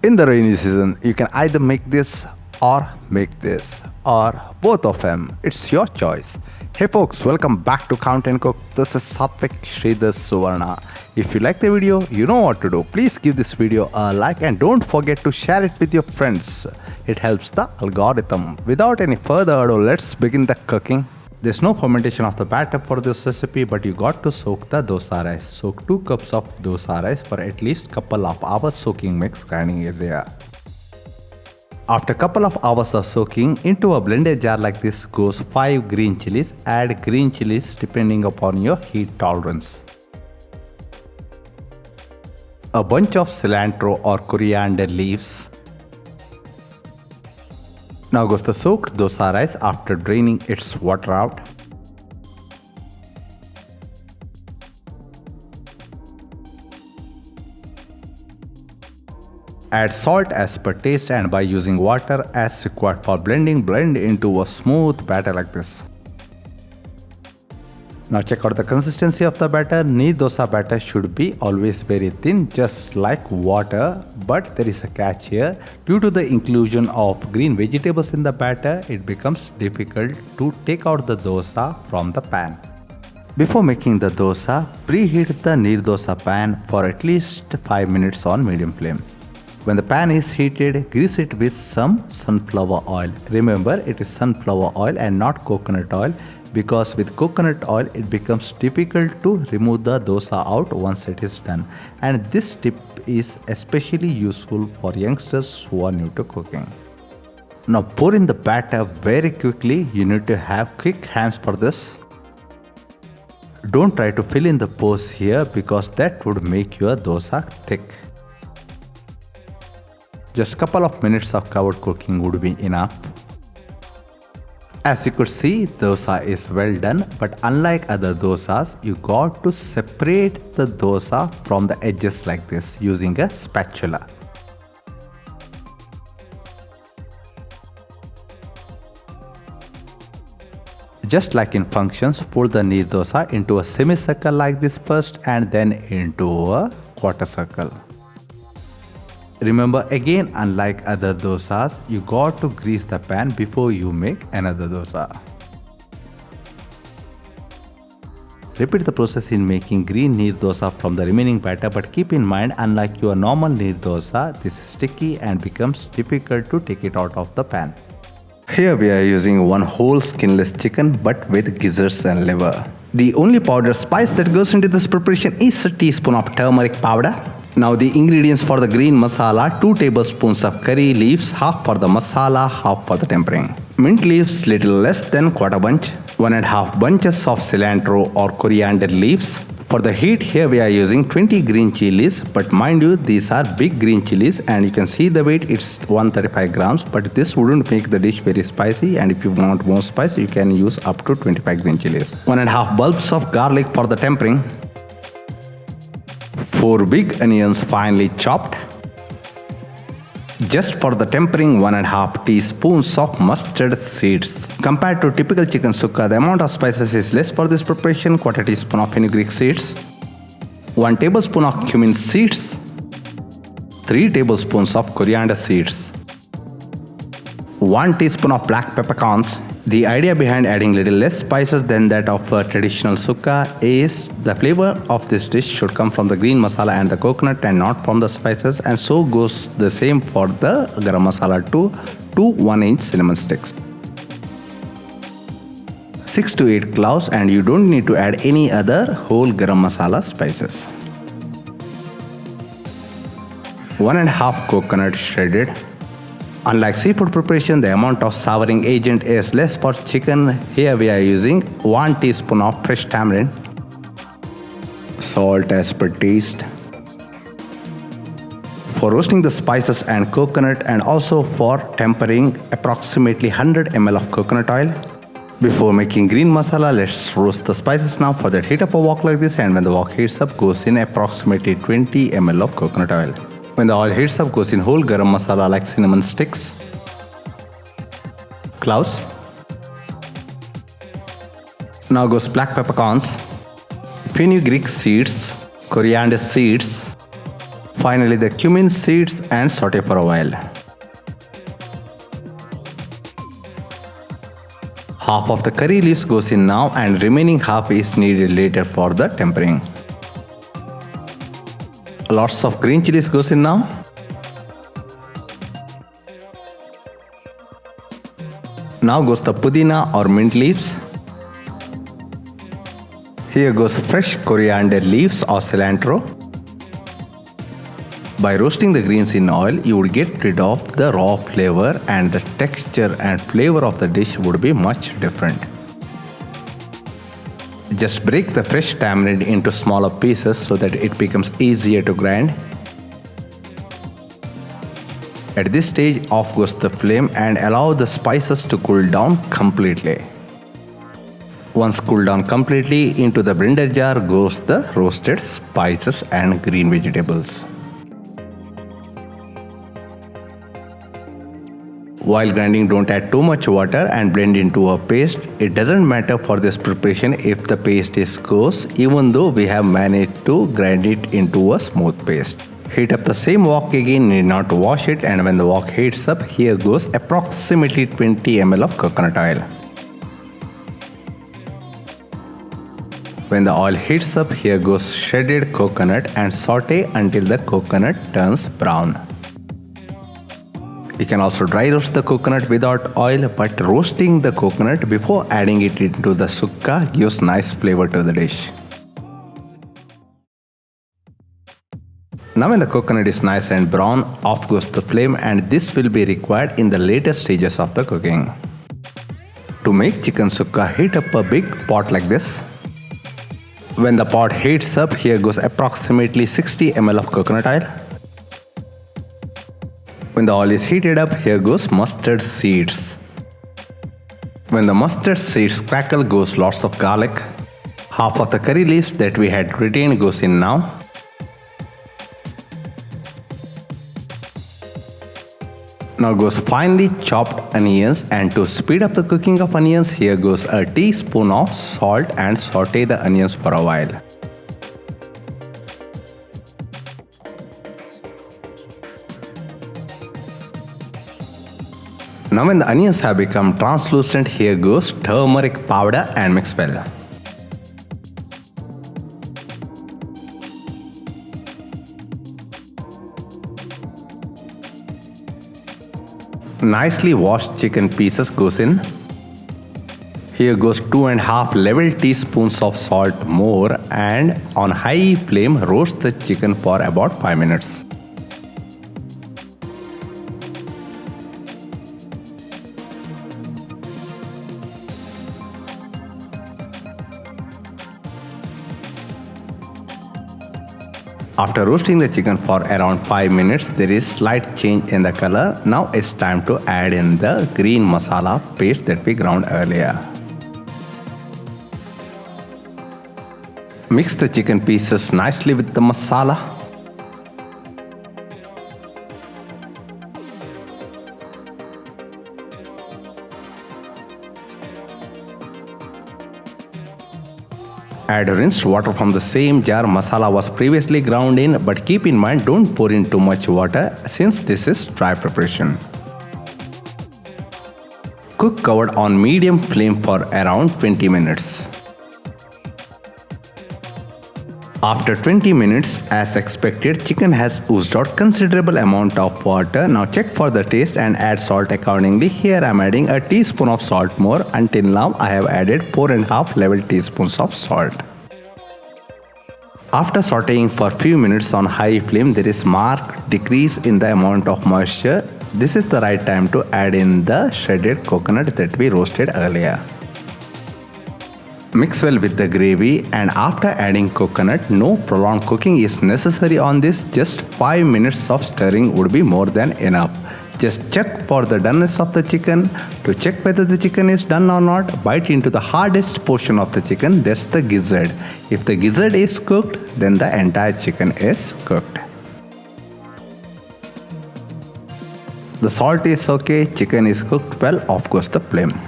In the rainy season, you can either make this or both of them. It's your choice. Hey folks, welcome back to CountNCook. This is Satvik Sridhar Suvarna. If you like the video, you know what to do. Please give this video a like and don't forget to share it with your friends. It helps the algorithm. Without any further ado, let's begin the cooking. There's no fermentation of the batter for this recipe, but you got to soak the dosa rice. Soak 2 cups of dosa rice for at least couple of hours. Soaking makes grinding easier. After couple of hours of soaking, into a blended jar like this goes 5 green chilies. Add green chilies depending upon your heat tolerance. A bunch of cilantro or coriander leaves. Now goes the soaked dosa rice after draining its water out. Add salt as per taste, and by using water as required for blending, blend into a smooth batter like this. Now check out the consistency of the batter. Neer dosa batter should be always very thin, just like water, but there is a catch here. Due to the inclusion of green vegetables in the batter, it becomes difficult to take out the dosa from the pan. Before making the dosa, preheat the neer dosa pan for at least 5 minutes on medium flame. When the pan is heated, grease it with some sunflower oil. Remember, it is sunflower oil and not coconut oil, because with coconut oil it becomes difficult to remove the dosa out once it is done. And this tip is especially useful for youngsters who are new to cooking. Now pour in the batter very quickly. You need to have quick hands for this. Don't try to fill in the pores here, because that would make your dosa thick. Just couple of minutes of covered cooking would be enough. As you could see, dosa is well done, but unlike other dosas, you got to separate the dosa from the edges like this using a spatula. Just like in functions, fold the neer dosa into a semicircle like this first, and then into a quarter circle. Remember, again, unlike other dosas, you got to grease the pan before you make another dosa. Repeat the process in making green neer dosa from the remaining batter, but keep in mind, unlike your normal neer dosa, this is sticky and becomes difficult to take it out of the pan. Here we are using one whole skinless chicken, but with gizzards and liver. The only powder spice that goes into this preparation is a teaspoon of turmeric powder. Now the ingredients for the green masala: 2 tablespoons of curry leaves, half for the masala, half for the tempering. Mint leaves little less than quarter bunch. 1.5 bunches of cilantro or coriander leaves. For the heat, here we are using 20 green chilies, but mind you, these are big green chilies, and you can see the weight, it's 135 grams, but this wouldn't make the dish very spicy, and if you want more spice, you can use up to 25 green chilies. 1.5 bulbs of garlic for the tempering. 4 big onions finely chopped. Just for the tempering, 1.5 teaspoons of mustard seeds. Compared to typical chicken sukka, the amount of spices is less for this preparation. 1/4 teaspoon of fenugreek seeds. 1 tablespoon of cumin seeds. 3 tablespoons of coriander seeds. 1 teaspoon of black peppercorns. The idea behind adding little less spices than that of a traditional sukka is the flavor of this dish should come from the green masala and the coconut and not from the spices, and so goes the same for the garam masala too. 2 1-inch cinnamon sticks. 6 to 8 cloves, and you don't need to add any other whole garam masala spices. 1.5 coconut shredded. Unlike seafood preparation, the amount of souring agent is less for chicken. Here we are using 1 teaspoon of fresh tamarind. Salt as per taste. For roasting the spices and coconut, and also for tempering, approximately 100 ml of coconut oil. Before making green masala, let's roast the spices now. For that, heat up a wok like this, and when the wok heats up, goes in approximately 20 ml of coconut oil. When the oil heats up, goes in whole garam masala like cinnamon sticks, cloves. Now goes black peppercorns, fenugreek seeds, coriander seeds, Finally, the cumin seeds and saute for a while. Half of the curry leaves goes in now and remaining half is needed later for the tempering. Lots of green chilies goes in now. Now goes the pudina or mint leaves. Here goes fresh coriander leaves or cilantro. By roasting the greens in oil, you would get rid of the raw flavor and the texture and flavor of the dish would be much different. Just break the fresh tamarind into smaller pieces so that it becomes easier to grind. At this stage, off goes the flame and allow the spices to cool down completely. Once cooled down completely, into the blender jar goes the roasted spices and green vegetables. While grinding, don't add too much water and blend into a paste. It doesn't matter for this preparation if the paste is coarse, even though we have managed to grind it into a smooth paste. Heat up the same wok again, need not wash it, and when the wok heats up, here goes approximately 20 ml of coconut oil. When the oil heats up, here goes shredded coconut and saute until the coconut turns brown. You can also dry roast the coconut without oil, but roasting the coconut before adding it into the sukka gives nice flavor to the dish. Now when the coconut is nice and brown, off goes the flame, and this will be required in the later stages of the cooking. To make chicken sukka, heat up a big pot like this. When the pot heats up, here goes approximately 60 ml of coconut oil. When the oil is heated up, here goes mustard seeds. When the mustard seeds crackle, goes lots of garlic. Half of the curry leaves that we had retained goes in now. Now goes finely chopped onions, and to speed up the cooking of onions, here goes a teaspoon of salt and saute the onions for a while. Now when the onions have become translucent, here goes turmeric powder and mix well. Nicely washed chicken pieces goes in. Here goes 2.5 level teaspoons of salt more, and on high flame roast the chicken for about 5 minutes. After roasting the chicken for around 5 minutes, there is slight change in the color. Now it's time to add in the green masala paste that we ground earlier. Mix the chicken pieces nicely with the masala. Add rinsed water from the same jar masala was previously ground in, but keep in mind, don't pour in too much water since this is dry preparation. Cook covered on medium flame for around 20 minutes. After 20 minutes, as expected, chicken has oozed out considerable amount of water. Now check for the taste and add salt accordingly. Here I am adding a teaspoon of salt more. Until now I have added 4.5 level teaspoons of salt. After sauteing for few minutes on high flame, there is marked decrease in the amount of moisture. This is the right time to add in the shredded coconut that we roasted earlier. Mix well with the gravy, and after adding coconut, no prolonged cooking is necessary on this. Just 5 minutes of stirring would be more than enough. Just check for the doneness of the chicken. To check whether the chicken is done or not, bite into the hardest portion of the chicken, that's the gizzard. If the gizzard is cooked, then the entire chicken is cooked. The salt is okay, chicken is cooked well, off goes the flame.